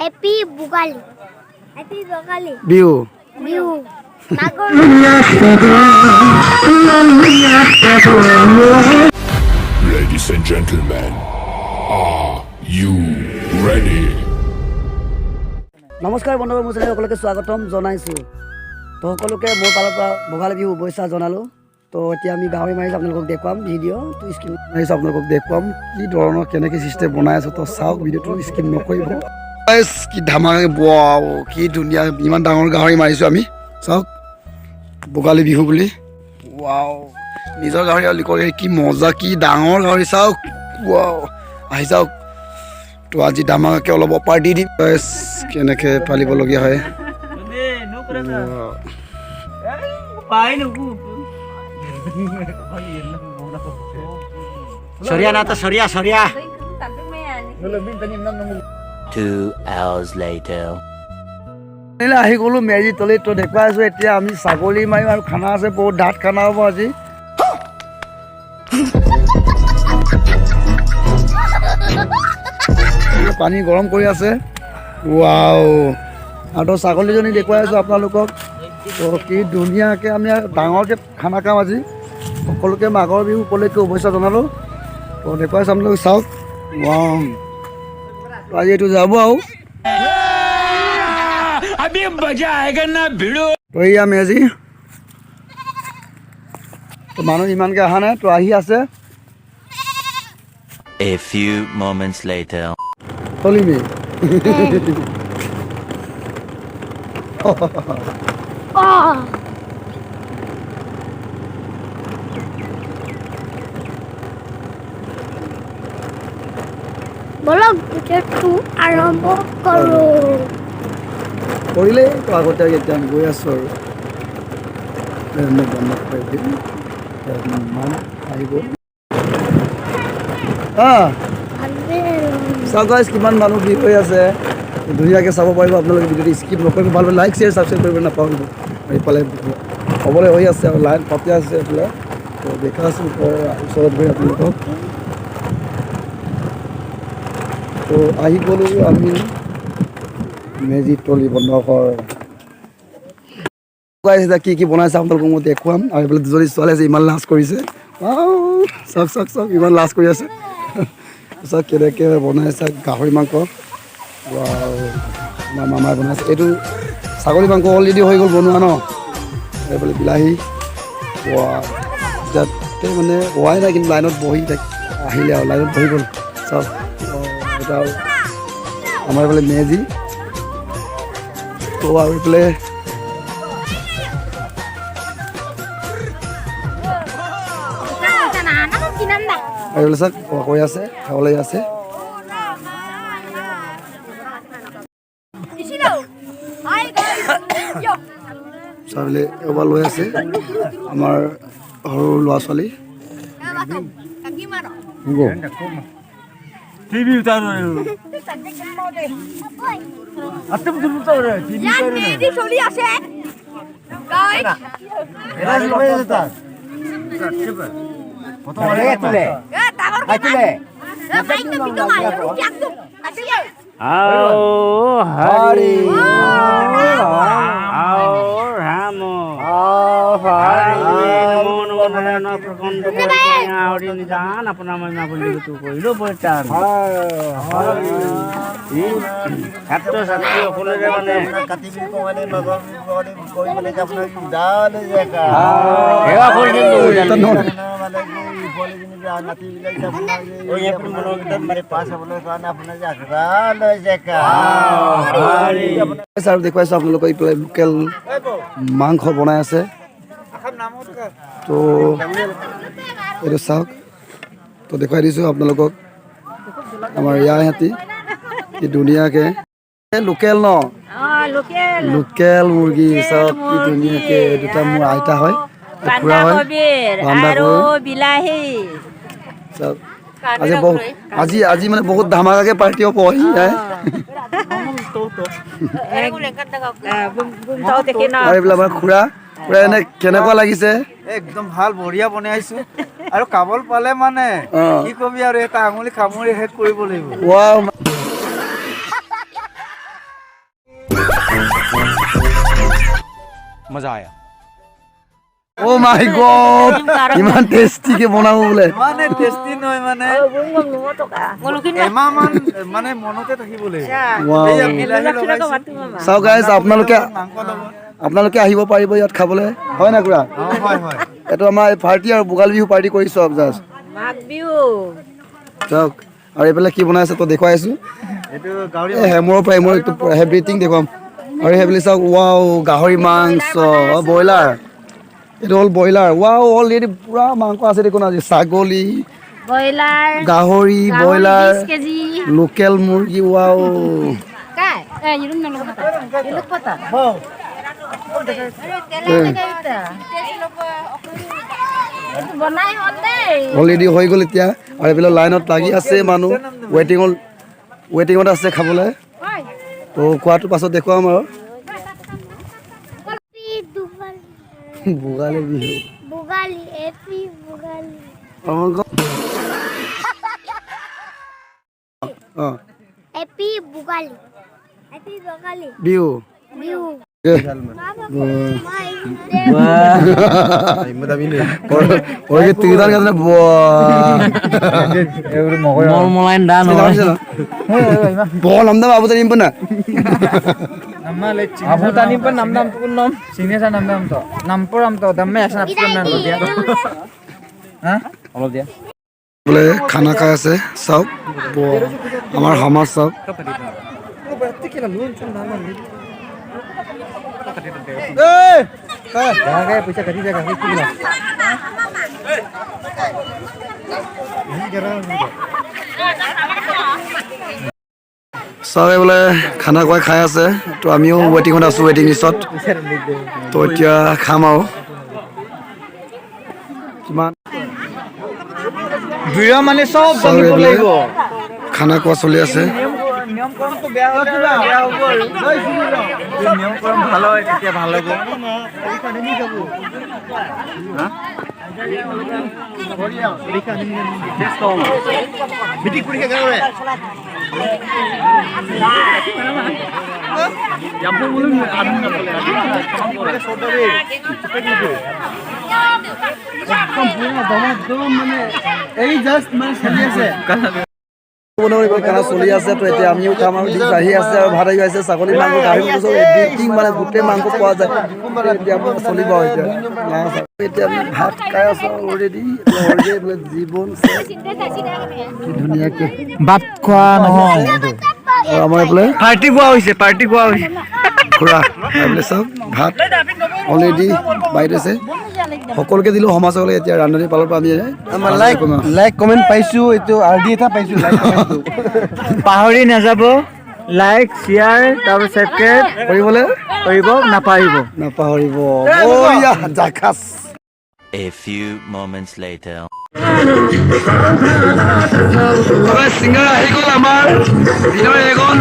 Happy Bugali. Happy Bugali. Bihu Bihu. Magor. Ladies and gentlemen, are you ready? নমস্কাৰ বন্ধু মোৰ সকলোকে স্বাগতম জনাইছোঁ তো সকলোকে মোৰ ফালৰ পৰা ভোগালী বিহু শুভেচ্ছা জনালোঁ তো এতিয়া আমি গাহৰি মাৰিছোঁ আপোনালোকক দেখুৱাম ভিডিঅ' তো স্কিপ মাৰিছোঁ আপোনালোকক দেখুৱাম কি ধৰণৰ কেনেকৈ চিষ্টেম বনাই আছোঁ তো চাওক ভিডিঅ'টো স্কিপ নকৰিব কি ধামাকৈ ৱাও কি ধুনীয়া ইমান ডাঙৰ গাহৰি মাৰিছোঁ আমি চাওক ভোগালী বিহু বুলি ৱাও নিজৰ গাহৰি আৰু লিকৰ কি মজা কি ডাঙৰ গাহৰি চাওক ৱাও আহি চাওক তো আজি ধামাকৈ অলপ অপাৰ দি দিম কেনেকৈ পালিবলগীয়া হয় Sorya na to, sorya. 2 hours later. আহি গ'লো মেজি তলিত তো দেখুৱাই আছোঁ এতিয়া আমি ছাগলী মাৰিম আৰু খানা আছে বহুত ডাঠ খানা হ'ব আজি পানী গৰম কৰি আছে ৱাও আৰু ছাগলীজনী দেখুৱাই আছোঁ আপোনালোকক তো কি ধুনীয়াকৈ আমি ডাঙৰকৈ খানা খাম আজি সকলোকে মাঘৰ বিহু উপলক্ষে শুভেচ্ছা জনালোঁ তো দেখুৱাইছোঁ আপোনালোক চাওক ৱাও তো আজি এইটো যাব আৰু তো এয়া মেজি তো মানুহ ইমানকৈ অহা নাই তো আহি আছে A few moments later. তলিমি Oh. বলক ভিডিঅ'টো আৰম্ভ কৰোঁ কৰিলে তো আগতে এতিয়া আমি গৈ আছোঁ আৰু বন্ধ কৰি দিম আহিব চাওক গাইজ কিমান মানুহ ভিৰ হৈ আছে ধুনীয়াকৈ চাব পাৰিব আপোনালোকে ভিডিঅ'টো স্কিপ নকৰিব ভাল লাইক শ্বেয়াৰ ছাবস্ক্ৰাইব কৰিব নাপাহৰিব এইফালে হ'বলৈ হৈ আছে আৰু লাইন পাতি আছে এইফালে তো দেখা আছোঁ ওচৰত গৈ আপোনালোকক তো আহি গ'লোঁ আমি মেজি তলি বন্ধ এতিয়া কি বনাইছে আপোনালোকক মই দেখুৱাম আৰু এইফালে দুজনী ছোৱালী আছে ইমান লাজ কৰিছে চাওক ইমান লাজ কৰি আছে চাওক কেনেকৈ বনাইছে গাহৰি মাংস আমাৰ মামাই বনাইছে এইটো ছাগলী মাংস অলৰেডি হৈ গ'ল বনোৱা ন এইফালে বিলাহী যাতে মানে হোৱাই নাই কিন্তু লাইনত বহি আহিলে আৰু লাইনত বহি গ'ল চাওক এটা আমাৰ এইফালে মেজি তো আৰু এইফালে এইফালে চাওক কৈ আছে খাবলৈ আছে চাবলৈ এবাৰ লৈ আছে আমাৰ সৰু ল'ৰা ছোৱালী ছাত্ৰ ছাত্ৰী সকলোৰে মানে কাতি বিহু কমালে নগৰ আৰু দেখুৱাইছোঁ আপোনালোকক এইফালে লোকেল মাংস বনাই আছে তো এইটো চাওক তো দেখুৱাই দিছোঁ আপোনালোকক আমাৰ ইয়াৰ সিহঁতি কি ধুনীয়াকৈ লোকেল ন লোকেল মুৰ্গী চাওক কি ধুনীয়াকৈ দুটা মোৰ আইতা হয় খুৰা হয় চাওক আজি মানে বহুত ধামাকাকৈ পাৰ্টি হ'ব এইবিলাক আমাৰ খুৰা এনে কেনেকুৱা লাগিছে একদম ভাল বঢ়িয়া বনাইছোঁ আৰু কাবল পালে মানে কি কবি আৰু এটা আঙুলি কামুৰি শেষ কৰিব লাগিব मजा आया ও মাই গড ইমান টেস্টি কে বনাব বোলে মানে টেষ্টি নহয় মানে এমাহ মান মানে মনতে থাকিবলৈ চাও গাইজ আপোনালোকে মাংস লগত আপোনালোকে আহিব পাৰিব ইয়াত খাবলৈ হয় না খুৰা হয় হয় এইটো আমাৰ পাৰ্টি আৰু ভোগালী বিহু পাৰ্টি কৰিছোঁ আৰু জাষ্ট চাওক আৰু এইফালে কি বনাই আছে তো দেখুৱাই আছোঁ এইটো গাহৰি এই হেমুৰৰ পৰা হেমুৰ একটু এভৰিথিং দেখুৱাম আৰু সেইবুলি চাওক ৱাও গাহৰি মাংস ব্ৰইলাৰ এইটো হ'ল ব্ৰইলাৰ ৱাও অলৰেডি পুৰা মাংস আছে দেখোন আজি ছাগলী ব্ৰইলাৰ গাহৰি ব্ৰইলাৰ 20 কেজি লোকেল মুৰ্গী ৱাও কাই এই ইৰুন নলব ইলুক পতা বনাই হতে অলৰেডি হৈ গ'ল এতিয়া আৰু এইফালে লাইনত লাগি আছে মানুহ ৱেটিঙত আছে খাবলৈ তো খোৱাটোৰ পাছত দেখুৱাম আৰু ভোগালী বিহু বুগালি এপি বুগালি অঁ এপি বুগালি এপি বুগালি বিহু বিহু ওই তিরিদার কাছে मलमलाइन दा বল আমদা বাবু জানিম না Abu tani pun nam pun nom. Sini sa nam to. Nampur am to. Damme asa nap pun nam dia. Hah? Allah dia. বলে খানা খাই আছে চাওক আমাৰ সমাজ চাওক Jaga pisa kadi jaga itu gila. চাওক বোলে খানা খুৱাই খাই আছে তো আমিও ৱেটিঙত আছোঁ ৱেটিং লিষ্টত তো এতিয়া খাম আৰু কিমান Dua mane sob bani boleh go. খানা খোৱা চলি আছে নিয়ম করম তো বেয়া হচ্ছে না বেয়া হবো নিয়ম করম ভালো হয় তেতিয়া ভালো হবে এখানে নিয়ে যাব হ্যাঁ বিটি কুড়ি কে গাবে জাম্পু বলুন আদম না বলে সোডারে একদম পুরো দম মানে এই জাস্ট মানে চলি আছে খানা চলি আছে তো এতিয়া আমিও খাম আৰু ডিছ আহি আছে আৰু ভাত আহি আছে ছাগলী মাংস গাহৰি মাংস এভৰিথিং মানে গোটেই মাংস পোৱা যায় এতিয়া চলিব এতিয়া আমি ভাত খাই আছোঁ অলৰেডি বোলে জীৱন কি ধুনীয়াকৈ ভাত খোৱা নহয় আৰু আমাৰ এইফালে পাৰ্টি খোৱা হৈছে খুৰা এইফালে চাওক ভাত অলৰেডি বাইত আছে সকলোকে দিলোঁ সমাজসকলে এতিয়া ৰান্ধনি পালৰ পৰা আমি লাইক কমেণ্ট পাইছোঁ এইটো আৰডি এটা পাইছোঁ পাহৰি নাযাব লাইক শ্বেয়াৰ তাৰপিছত ছাবস্ক্ৰাইব কৰিবলৈ নাপাহৰিব বঢ়িয়া জাকাচ A few moments later. Singer আহি গ'ল আমাৰ দিনৰ এগন